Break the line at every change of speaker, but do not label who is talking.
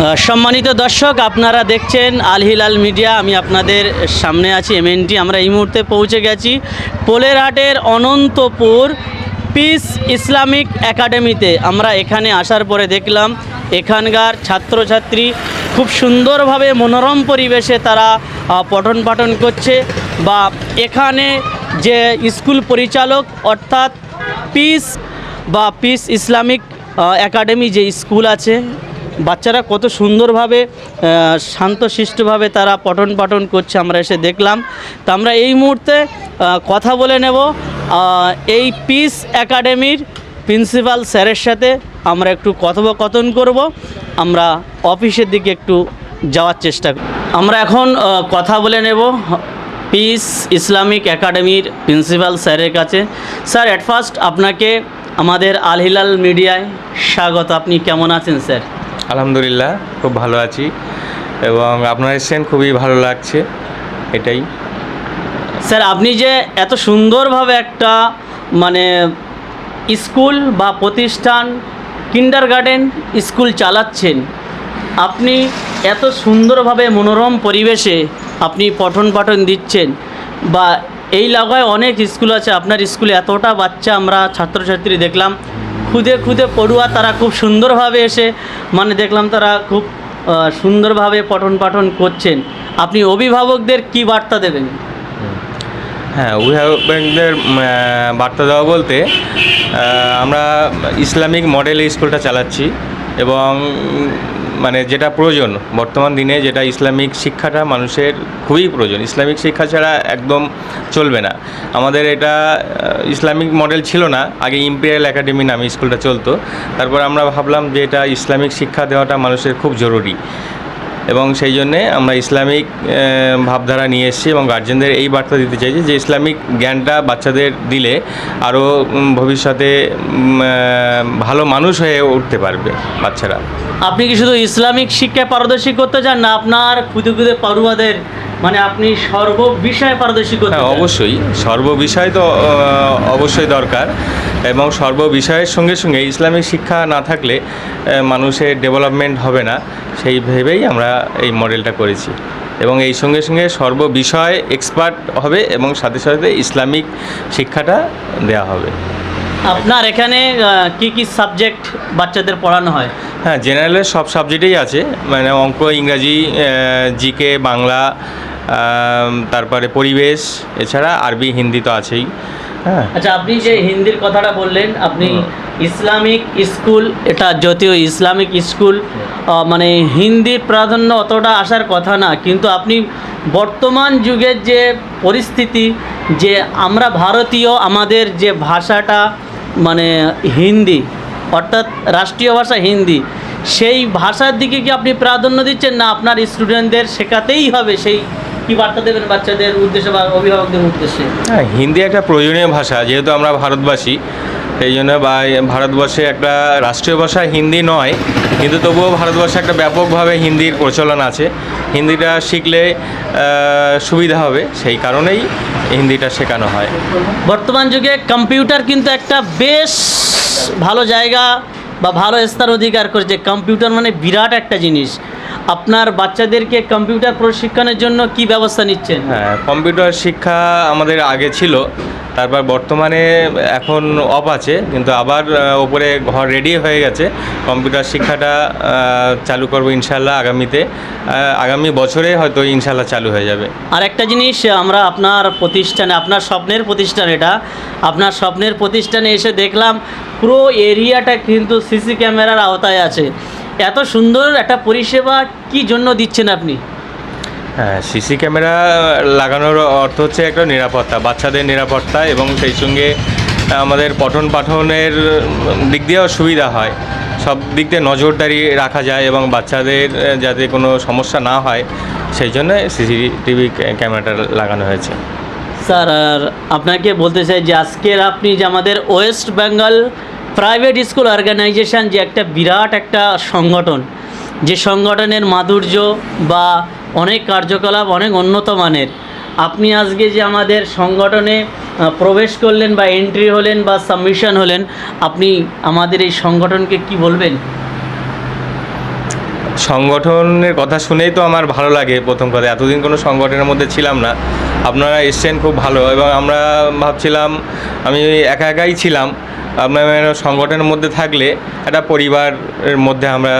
সম্মানিত দর্শক, আপনারা দেখছেন আল হিলাল মিডিয়া। আমি আপনাদের সামনে আছি এমএনটি। আমরা এই মুহূর্তে পৌঁছে গেছি পোলেরহাটের অনন্তপুর পিস ইসলামিক একাডেমিতে। আমরা এখানে আসার পরে দেখলাম এখানকার ছাত্রছাত্রী খুব সুন্দরভাবে মনোরম পরিবেশে তারা পঠন পাঠন করছে, বা এখানে যে স্কুল পরিচালক অর্থাৎ পিস ইসলামিক একাডেমি যে স্কুল আছে, বাচ্চারা কত সুন্দরভাবে শান্তশিষ্টভাবে তারা পঠন পাঠন করছে, আমরা এসে দেখলাম। তো আমরা এই মুহূর্তে কথা বলে নেব এই পিস একাডেমির প্রিন্সিপাল স্যারের সাথে। আমরা একটু কথোপকথন করব, আমরা অফিসের দিকে একটু যাওয়ার চেষ্টা করব। আমরা এখন কথা বলে নেব পিস ইসলামিক একাডেমির প্রিন্সিপাল স্যারের কাছে। স্যার, অ্যাট ফার্স্ট আপনাকে আমাদের আল হিলাল মিডিয়ায় স্বাগত। আপনি কেমন আছেন স্যার?
আলহামদুলিল্লাহ, খুব ভালো আছি এবং আপনারা এসেছেন, খুবই ভালো লাগছে। এটাই
স্যার, আপনি যে এত সুন্দরভাবে একটা স্কুল বা প্রতিষ্ঠান কিন্ডারগার্টেন স্কুল চালাচ্ছেন, আপনি এত সুন্দরভাবে মনোরম পরিবেশে আপনি পঠন পাঠন দিচ্ছেন, বা এই লাগায় অনেক স্কুল আছে, আপনার স্কুলে এতটা বাচ্চা আমরা ছাত্রছাত্রী দেখলাম, খুদে পড়ুয়া, তারা খুব সুন্দরভাবে এসে দেখলাম তারা খুব সুন্দরভাবে পঠন পাঠন করছেন। আপনি অভিভাবকদের কি বার্তা দেবেন?
হ্যাঁ, অভিভাবকদের বার্তা দেওয়া বলতে আমরা ইসলামিক মডেলে স্কুলটা চালাচ্ছি এবং যেটা প্রয়োজন বর্তমান দিনে, যেটা ইসলামিক শিক্ষাটা মানুষের খুবই প্রয়োজন। ইসলামিক শিক্ষা ছাড়া একদম চলবে না। আমাদের এটা ইসলামিক মডেল ছিল না, আগে ইম্পেরিয়াল একাডেমি নামে স্কুলটা চলতো। তারপর আমরা ভাবলাম যে এটা ইসলামিক শিক্ষা দেওয়াটা মানুষের খুব জরুরি, এবং সেই জন্যে আমরা ইসলামিক ভাবধারা নিয়ে এসেছি এবং গার্জেনদের এই বার্তা দিতে চাইছি যে ইসলামিক জ্ঞানটা বাচ্চাদের দিলে আরও ভবিষ্যতে ভালো মানুষ হয়ে উঠতে পারবে বাচ্চারা।
আপনি কি শুধু ইসলামিক শিক্ষায় পারদর্শী করতে চান, না আপনার খুদে পড়ুয়াদের আপনি সর্ব বিষয়ে পারদর্শী করতে চান?
হ্যাঁ, অবশ্যই সর্ববিষয় তো অবশ্যই দরকার, এবং সর্ববিষয়ের সঙ্গে সঙ্গে ইসলামিক শিক্ষা না থাকলে মানুষের ডেভেলপমেন্ট হবে না, সেই ভেবেই আমরা এই মডেলটা করেছি। এবং এই সঙ্গে সঙ্গে সর্ববিষয় এক্সপার্ট হবে এবং সাথে সাথে ইসলামিক শিক্ষাটা দেওয়া হবে।
আপনার এখানে কি সাবজেক্ট বাচ্চাদের পড়ানো হয়?
হ্যাঁ, জেনারেলের সব সাবজেক্টেই আছে, অঙ্ক, ইংরাজি, জিকে, বাংলা, তারপরে পরিবেশ, এছাড়া আরবি, হিন্দি তো আছেই। হ্যাঁ,
আচ্ছা, আপনি যে হিন্দির কথাটা বললেন, আপনি ইসলামিক স্কুল, এটা যদিও ইসলামিক স্কুল, হিন্দির প্রাধান্য অতটা আসার কথা না, কিন্তু আপনি বর্তমান যুগের যে পরিস্থিতি, যে আমরা ভারতীয়, আমাদের যে ভাষাটা হিন্দি, অর্থাৎ রাষ্ট্রীয় ভাষা হিন্দি, সেই ভাষার দিকে কি আপনি প্রাধান্য দিচ্ছেন, না আপনার স্টুডেন্টদের শেখাতেই হবে? সেই কি বার্তা দেবেন বাচ্চাদের উদ্দেশ্যে বা অভিভাবকদের উদ্দেশ্যে?
হ্যাঁ, হিন্দি একটা প্রয়োজনীয় ভাষা, যেহেতু আমরা ভারতবাসী, সেই জন্য ভারতবর্ষে একটা রাষ্ট্রীয় ভাষা হিন্দি নয়, কিন্তু তবুও ভারতবর্ষে একটা ব্যাপকভাবে হিন্দির প্রচলন আছে। হিন্দিটা শিখলে সুবিধা হবে, সেই কারণেই হিন্দিটা শেখানো হয়।
বর্তমান যুগে কম্পিউটার কিন্তু একটা বেশ ভালো জায়গা বা ভালো স্থান অধিকার করেছে। কম্পিউটার বিরাট একটা জিনিস। আপনার বাচ্চাদেরকে কম্পিউটার প্রশিক্ষণের জন্য কি ব্যবস্থা নিচ্ছেন?
হ্যাঁ, কম্পিউটার শিক্ষা আমাদের আগে ছিল, তারপর বর্তমানে এখন অফ আছে, কিন্তু আবার ওপরে ঘর রেডি হয়ে গেছে। কম্পিউটার শিক্ষাটা চালু করবো ইনশাল্লাহ আগামীতে, আগামী বছরে হয়তো ইনশাল্লাহ চালু হয়ে যাবে।
আর একটা জিনিস, আমরা আপনার প্রতিষ্ঠানে, আপনার স্বপ্নের প্রতিষ্ঠান এটা, আপনার স্বপ্নের প্রতিষ্ঠানে এসে দেখলাম পুরো এরিয়াটা কিন্তু সিসি ক্যামেরার আওতায় আছে। এত সুন্দর একটা পরিষেবা কি জন্য দিচ্ছেন আপনি?
হ্যাঁ, সিসি ক্যামেরা লাগানোর অর্থ হচ্ছে একটা নিরাপত্তা, বাচ্চাদের নিরাপত্তা, এবং সেই সঙ্গে আমাদের পঠন পাঠনের দিক দিয়েও সুবিধা হয়, সব দিক দিয়ে নজরদারি রাখা যায় এবং বাচ্চাদের যাতে কোনো সমস্যা না হয়, সেই জন্য সিসিটিভি ক্যামেরাটা লাগানো হয়েছে।
স্যার, আর আপনাকে বলতে চাই যে আজকের আপনি যে আমাদের West Bengal private school organisation, যে একটা বিরাট একটা সংগঠন, যে সংগঠনের মাধুর্য বা অনেক কার্যকলাপ অনেক উন্নত মানের, আপনি আজকে যে আমাদের সংগঠনে প্রবেশ করলেন বা এন্ট্রি হলেন বা সাবমিশন হলেন, আপনি আমাদের এই সংগঠনকে কি বলবেন?
সংগঠনের কথা শুনেই তো আমার ভালো লাগে। প্রথম কথা, এতদিন কোনো সংগঠনের মধ্যে ছিলাম না, আপনারা এসছেন খুব ভালো। এবং আমরা ভাবছিলাম, আমি একা একাই ছিলাম, আপনার সংগঠনের মধ্যে থাকলে একটা পরিবারের মধ্যে আমরা